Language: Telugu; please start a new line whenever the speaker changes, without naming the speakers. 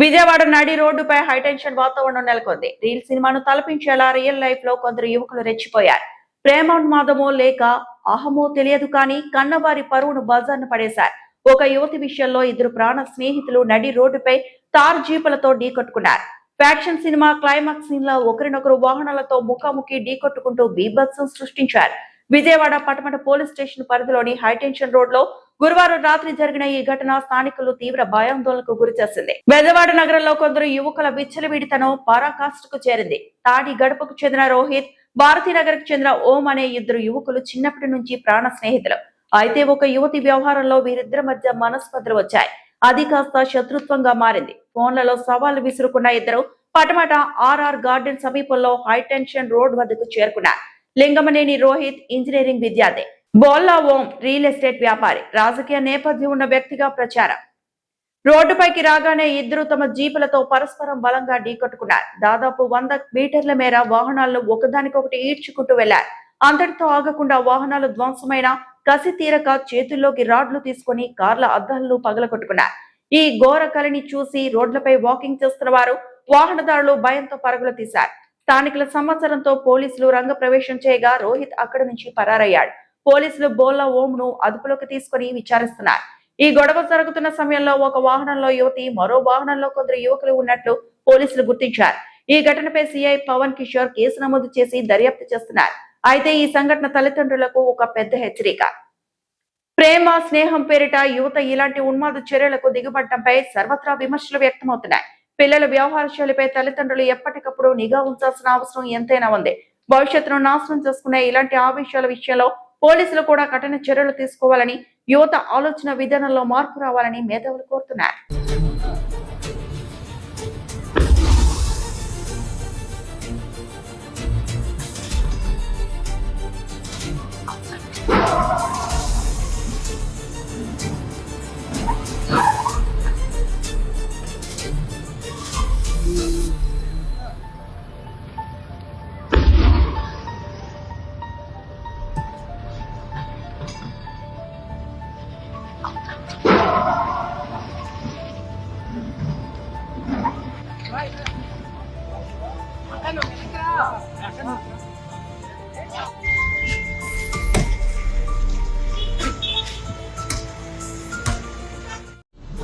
విజయవాడ నడి రోడ్డుపై హైటెన్షన్ వాతావరణం నెలకొంది. రీల్ సినిమాను తలపించేలా రియల్ లైఫ్ లో కొందరు యువకులు రెచ్చిపోయారు. ప్రేమోన్మాదమో లేక అహమో తెలియదు కానీ కన్నవారి పరువును బజార్ను పడేశారు. ఒక యువతి విషయంలో ఇద్దరు ప్రాణ స్నేహితులు నడి రోడ్డుపై తార్ జీపులతో ఢీకొట్టుకున్నారు. ఫ్యాక్షన్ సినిమా క్లైమాక్స్ సీన్ లో ఒకరినొకరు వాహనాలతో ముఖాముఖి ఢీకొట్టుకుంటూ బీభత్సం సృష్టించారు. విజయవాడ పటమట పోలీస్ స్టేషన్ పరిధిలోని హైటెన్షన్ రోడ్ లో గురువారం రాత్రి జరిగిన ఈ ఘటన స్థానికులు తీవ్ర భయాందోళనకు గురిచేసింది. బెజవాడ నగరంలో కొందరు యువకుల విచ్చలవిడితనం పరాకాష్ఠకు చేరింది. తాడి గడపకు చెందిన రోహిత్, భారతీనగర్ కు చెందిన ఓం అనే ఇద్దరు యువకులు చిన్నప్పటి నుంచి ప్రాణ స్నేహితులు. అయితే ఒక యువతి వ్యవహారంలో వీరిద్దరి మధ్య మనస్పర్ధలు వచ్చాయి. అది కాస్త శత్రుత్వంగా మారింది. ఫోన్లలో సవాళ్లు విసురుకున్న ఇద్దరు పటమట ఆర్ఆర్ గార్డెన్ సమీపంలో హైటెన్షన్ రోడ్ వద్దకు చేరుకున్నారు. లింగమనేని రోహిత్ ఇంజనీరింగ్ విద్యార్థి, బోల్లా ఓం రియల్ ఎస్టేట్ వ్యాపారి, రాజకీయ నేపథ్యం ఉన్న వ్యక్తిగా ప్రచారం. రోడ్డుపైకి రాగానే ఇద్దరు తమ జీపులతో పరస్పరం బలంగా ఢీకొట్టుకున్నారు. దాదాపు 100 మీటర్ల మేర వాహనాలను ఒకదానికొకటి ఈడ్చుకుంటూ వెళ్లారు. అంతటితో ఆగకుండా వాహనాలు ధ్వంసమైన కసి తీరక చేతుల్లోకి రాడ్లు తీసుకుని కార్ల అద్దాలను పగలగొట్టుకున్నారు. ఈ ఘోర కలిని చూసి రోడ్లపై వాకింగ్ చేస్తున్న వారు, వాహనదారులు భయంతో పరుగులు తీశారు. స్థానికుల సమాచారంతో పోలీసులు రంగ ప్రవేశం చేయగా రోహిత్ అక్కడి నుంచి పరారయ్యాడు. పోలీసులు బోల్లా ఓంను అదుపులోకి తీసుకుని విచారిస్తున్నారు. ఈ గొడవ జరుగుతున్న సమయంలో ఒక వాహనంలో యువతి, మరో వాహనంలో కొందరు యువకులు ఉన్నట్లు పోలీసులు గుర్తించారు. ఈ ఘటనపై సిఐ పవన్ కిషోర్ కేసు నమోదు చేసి దర్యాప్తు చేస్తున్నారు. అయితే ఈ సంఘటన తల్లిదండ్రులకు ఒక పెద్ద హెచ్చరిక. ప్రేమ, స్నేహం పేరిట యువత ఇలాంటి ఉన్మాద చర్యలకు దిగబడటంపై సర్వత్రా విమర్శలు వ్యక్తమవుతున్నాయి. పిల్లల వ్యవహార శైలిపై తల్లిదండ్రులు ఎప్పటికప్పుడు నిఘా ఉంచాల్సిన అవసరం ఎంతైనా ఉంది. భవిష్యత్తును నాశనం చేసుకునే ఇలాంటి ఆవేశాల విషయంలో పోలీసులు కూడా కఠిన చర్యలు తీసుకోవాలని, యువత ఆలోచన విధానంలో మార్పు రావాలని మేధావులు కోరుతున్నారు.
Ano?